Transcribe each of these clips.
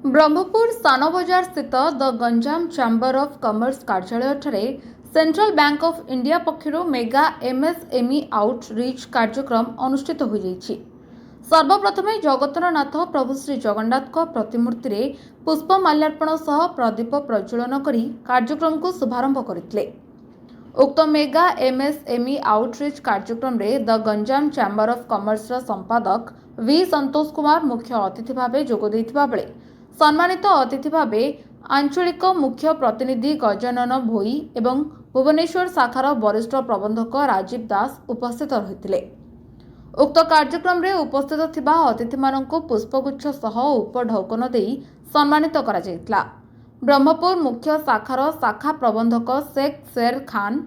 ब्रह्मपुर सान बजार स्थित the Ganjam chamber of commerce कार्यालय ठारे सेंट्रल बैंक ऑफ इंडिया पक्षर मेगा एमएसएमई आउटरीच कार्यक्रम अनुष्ठित हो जाइछि। सर्वप्रथम जगतरनाथ प्रभु श्री जगन्नाथ प्रतिमूर्ति रे पुष्प माल्यार्पण सह प्रदीप प्रज्वलन करी कार्यक्रम को शुभारंभ करथिले। उक्त मेगा एमएसएमई आउटरीच कार्यक्रम रे the Ganjam chamber of commerce संपादक वी संतोष कुमार मुख्य अतिथि भावे जोग दैथिबा बेले सम्मानित अतिथि भावे आंचलिक मुख्य प्रतिनिधि गजानन भोई एवं भुवनेश्वर शाखार वरिष्ठ प्रबंधक राजीव दास उपस्थित रहिथिले। उक्त कार्यक्रम रे उपस्थित थिबा अतिथि माननकु पुष्पगुच्छ सह उपढौकन देई सम्मानित करा जायतिला। ब्रह्मपुर मुख्य शाखार शाखा प्रबंधक शेख शेर खान,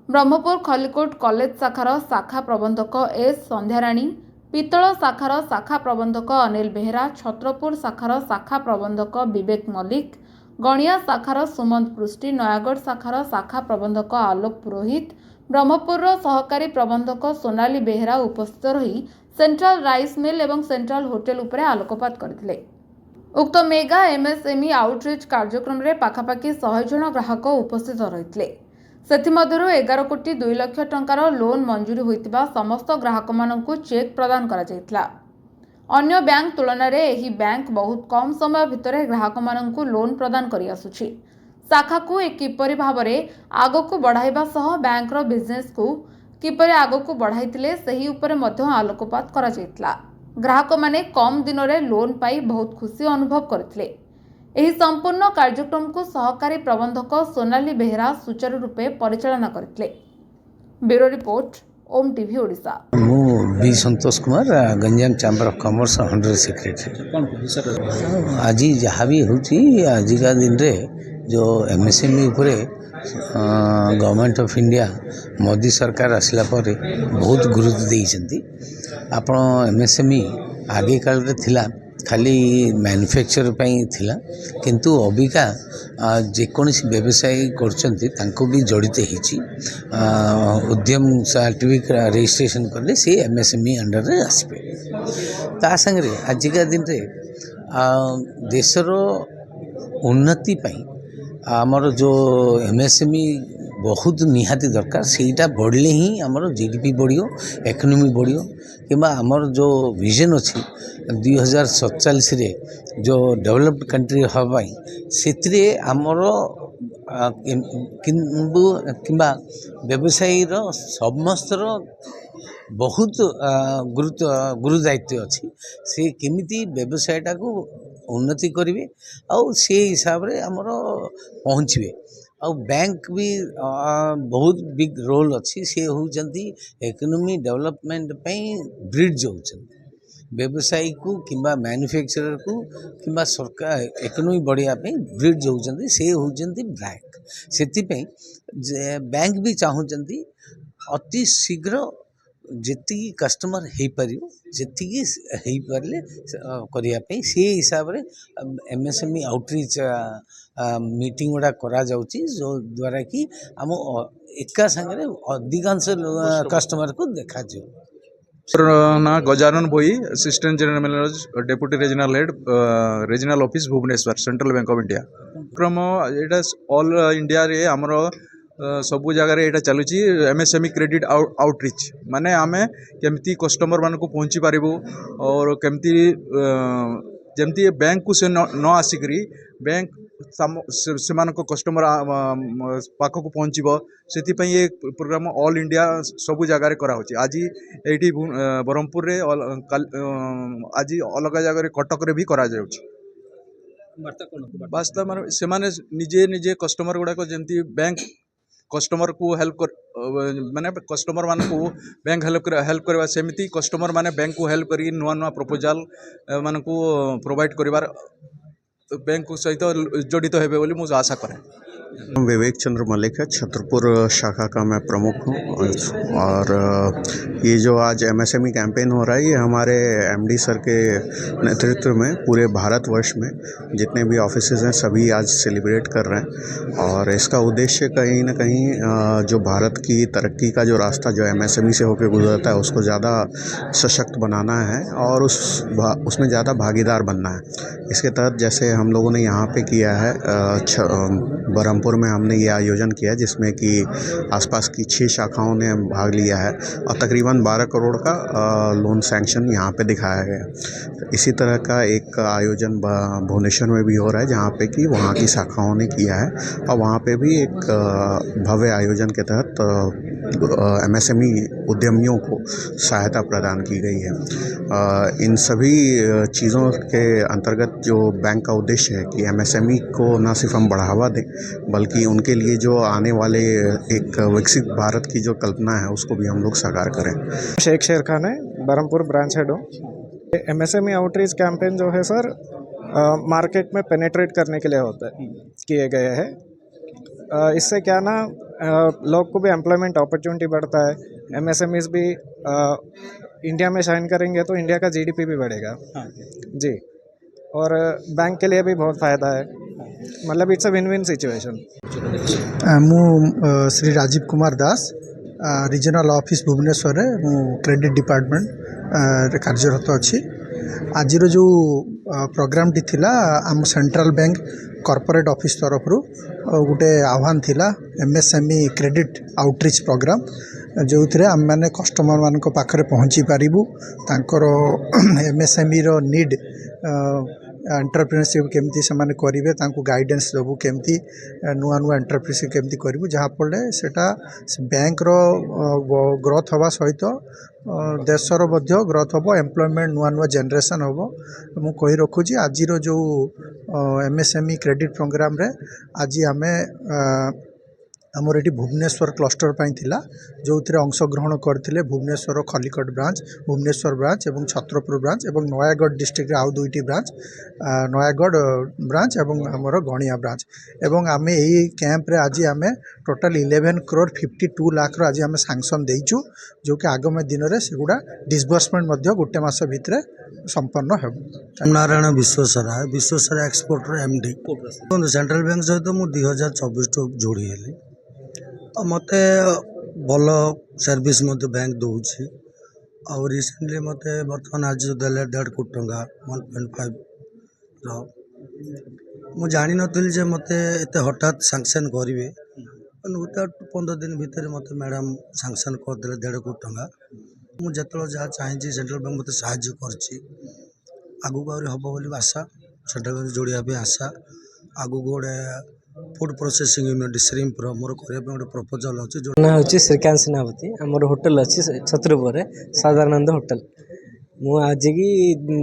ब्रह्मपुर खलिकोट कॉलेज शाखार शाखा प्रबंधक एस संध्याराणी, पितल शाखार शाखा प्रबंधक अनिल बेहरा, छत्रपुर शाखार शाखा प्रबंधक विवेक मल्लिक, गणिया शाखार सुमंत पृष्टि, नयागढ़ शाखार शाखा प्रबंधक आलोक पुरोहित, ब्रह्मपुर सहकारी प्रबंधक सोनाली बेहरा उपस्थित रही सेंट्रल राइस मिल एवं सेंट्रल होटेल उपरे आलोकपात करथिले। उक्त मेगा एमएसएमई आउटरीच कार्यक्रम रे पाखापाखि 100 जन ग्राहक उपस्थित रहिथिले। सेथिमध्यरु 11 कोटी 2 लाख टंकार लोन मंजूरी होइतिबा समस्त ग्राहक माननकु चेक प्रदान करा जायतिला। अन्य बैंक तुलना रे एही बैंक बहुत कम समय भितरे ग्राहक माननकु लोन प्रदान करि आसुछि। शाखा को किपरि भाबरे आगकु बढ़ाइबा सह बैंक रो बिजनेस को किपरि आगकु बढ़ाइतिले सही उपरे मध्य आलोकपात करा जायतिला। ग्राहक माने कम दिन रे लोन पाई बहुत खुशी अनुभव करथिले। एही संपूर्ण कार्यक्रम को सहकारी प्रबंधक सोनाली बेहरा सुचारू रूपे परिचालना करथिले। Bureau report Om TV Odisha. मु बी Santosh Kumar Ganjam chamber of commerce under secretary. आज जहाँ भी होची आजिका दिन रे जो एमएसएमई उपरे गवर्नमेंट ऑफ इंडिया मोदी सरकार आसला पर बहुत गुरुत्व देइछंती। आपण एमएसएमई आगे काल रे थिला खाली मैन्युफैक्चर पाई थिला, किंतु अबिका जेकोसी व्यवसाय करछंती तांको भी जड़ित होईची। उद्यम सर्टिफिकेट रजिस्ट्रेशन करले से एमएसएमई अंडर रे आसबे। ता संगे आजिका दिन रे देशर उन्नति पाई आमर जो एमएसएमई बहुत निहाती दरकार, सेटा बढ़ले ही आमर जीडीपी बढ़ियो, इकोनॉमी बढ़ियो। किंबा आमर जो विजन अच्छी 2047 रे जो डेवलप्ड कंट्री हवाई से आमर किंबा व्यवसायी समस्त बहुत गुरु दायित्व अच्छी। से केमिति व्यवसायटा को उन्नति करेंगे आउ से हिसाब रे आमर पहुँचे। आउ बैंक भी बहुत बिग रोल अच्छी। से होचंती इकोनॉमी डेवलपमेंट ब्रिज होचंती व्यवसायी को किंबा मैन्युफैक्चरर को किंबा सरकार इकोनॉमी बढ़िया ब्रिज होचंती। से होचंती बैंक। सेति बैंक भी चाहूचंती अति शीघ्र जेति कस्टमर हे परियो जेति हे परले करिया पे से हिसाब रे एमएसएमई आउटरीच मीटिंग गुड़ा करा जाउची, जो द्वारा कि हम एका संगे अधिकांश कस्टमर को देखा जाउ। ना Gajanan Bhoi, assistant general manager, deputy regional head, regional office Bhubaneswar, central bank of India. क्रम एटा ऑल इंडिया रे हमरो सबु जगह रे एटा चलुची एमएसएमई क्रेडिट आउटरीच। माने आमे केमती कस्टमर मान को पहुंची पारिबो और केमती जेमती बैंक को से न आसिकरी बैंक से कस्टमर पाख को पहुँचब से ये प्रोग्राम ऑल इंडिया सबू जगार कराऊँच। आज ये ब्रह्मपुर रे आज अलग जगह कटक रे भी करा जाउछ। वास्तव में से माने निजे निजे कस्टमर गुड़ाक जमती बैंक कस्टमर को हेल्प कर माने कस्टमर मान को बैंक हेल्प करवा सेमती कस्टमर माने बैंक को हेल्प करी नुआ नुआ प्रपोजल मान को प्रोवाइड करिवार बैंक सहित जड़ित हेबे बोली मुझे आशा करे। विवेक चंद्र मलिक है, छतरपुर शाखा का मैं प्रमुख हूँ। और ये जो आज एमएसएमई कैंपेन हो रहा है, ये हमारे एमडी सर के नेतृत्व में पूरे भारतवर्ष में जितने भी ऑफिसेज हैं सभी आज सेलिब्रेट कर रहे हैं। और इसका उद्देश्य कहीं ना कहीं जो भारत की तरक्की का जो रास्ता जो एमएसएमई से होकर गुजरता है उसको ज़्यादा सशक्त बनाना है और उसमें ज़्यादा भागीदार बनना है। इसके तहत जैसे हम लोगों ने यहाँ पे किया है, बरहमपुर में हमने ये आयोजन किया है जिसमें कि आसपास की 6 शाखाओं ने भाग लिया है और तकरीबन 12 करोड़ का लोन सैंक्शन यहाँ पे दिखाया गया है। इसी तरह का एक आयोजन भुवनेश्वर में भी हो रहा है जहाँ पे कि वहाँ की शाखाओं ने किया है और वहाँ पे भी एक भव्य आयोजन के तहत एमएसएमई उद्यमियों को सहायता प्रदान की गई है। इन सभी चीज़ों के अंतर्गत जो बैंक का उद्देश्य है कि एमएसएमई को न सिर्फ हम बढ़ावा दें बल्कि उनके लिए जो आने वाले एक विकसित भारत की जो कल्पना है उसको भी हम लोग साकार करें। शेख शेर खान है, बरहमपुर ब्रांच हेड हूँ। एमएसएमई आउटरीच कैंपेन जो है सर मार्केट में पेनेट्रेट करने के लिए होता है, किए गए हैं। इससे क्या ना लोग को भी एम्प्लॉयमेंट अपॉर्चुनिटी बढ़ता है। एमएसएमईज भी इंडिया में शाइन करेंगे तो इंडिया का जीडीपी भी बढ़ेगा। जी, और बैंक के लिए भी बहुत फ़ायदा है, मतलब it's a win win situation. मु Shri Rajiv Kumar Das, regional office Bhubaneswar credit department कार्यरत अच्छी। आज जो प्रोग्राम टी थिला आम सेंट्रल बैंक कॉर्पोरेट ऑफिस तरफ गोटे आह्वान थिला एमएसएमई क्रेडिट आउटरीच प्रोग्राम जो थे आम मैंने कस्टमर मान पाखे पहुँची पारू तांकर एमएसएमई रो नीड एंटरप्रेन्योरशिप केमती से माने करेंगे गाइडेंस देवु केमती नुआ नुआ एंटरप्रेन्योरशिप केमती करूँ जहाँफल सेटा बैंक रो ग्रोथ हवा सहित देशर ग्रोथ हम एम्प्लॉयमेंट नुआ नुआ जनरेशन हम मु कही रखुची। आज जो एमएसएमई क्रेडिट प्रोग्राम रे आज आम आमर ये भुवनेश्वर क्लस्टर पाई थिला जो थे अंशग्रहण करते भुवनेश्वर खलिकट ब्रांच, भुवनेश्वर ब्रांच एवं छत्रपुर ब्रांच एवं नयागढ़ डिस्ट्रिक्ट आउ दुईटी ब्रांच, नयागढ़ ब्रांच एवं आमर गणिया ब्रांच। एवं आम यही कैंप रे आज आम टोटाल 11 करोड़ 52 लाख आज आम सैंक्शन देचु जो कि आगामी दिन में सेगुड़ा डिसबर्समेंट गोटे मास भितर संपन्न हो। Narayan Biswasara Biswasara exporter MD central bank सहित मुझे 2024 जोड़ी हेली और मत भल सर्विस मत बैंक दूसरी और रिसेंटली मत बर्तमान आज जो देले 1.5 कोटी टंका 1.5 मु जानी नी मत एत हठात सैंक्शन करेंगे विदाउट 15 दिन भितर मत मैडम सैंक्शन करदे 1.5 कोटी टंका। मुझे जहाँ चाहिए सेंट्रल बैंक मत साहय कर हम बोली आशा सेंट्रल बैंक जोड़िया आशा आगू गोटे फूड प्रोसेसिंग यूनिट श्रिम्प मोर करने गोटे प्रपोजल अच्छी जो ना हूँ श्रीकांत सेनापति। आमर होटेल अच्छी छत्रपुर साधारणानंद होटेल। मु आज की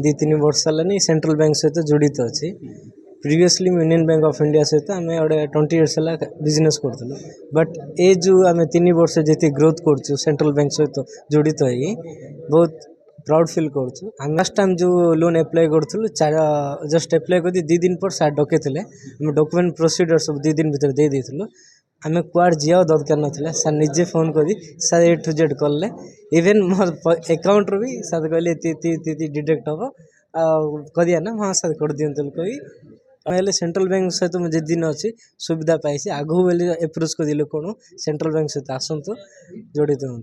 2-3 वर्ष है सेंट्रल बैंक सहित जड़ित अच्छी। Previously union bank of India सहित आम गोटे 20 इयर्स है बिजनेस करूँ बट ए जो आम 3 वर्ष जी ग्रोथ कर सेंट्रल बैंक सहित जड़ित हो बहुत प्राउड फील करूँ। लास्ट टाइम जो लोन अप्लाई करूँ जस्ट अप्लाई कर 2 दिन पर सार डके आम डॉक्यूमेंट प्रोसीडर सब 2 दिन भर दे देलु। आम कुआड़ जा दरकार ना सार निजे फोन कर सार A to Z कले इवेन मोर अकाउंट भी सार कहले डिडक्ट हम करिया ना हाँ सार कर दिंतु कही सेंट्रल बैंक सहित मुझे दिन अच्छी सुविधा पाई आगू बेले एप्रोच कर लोक सेंट्रल बैंक सहित आसतु जड़ित हूँ।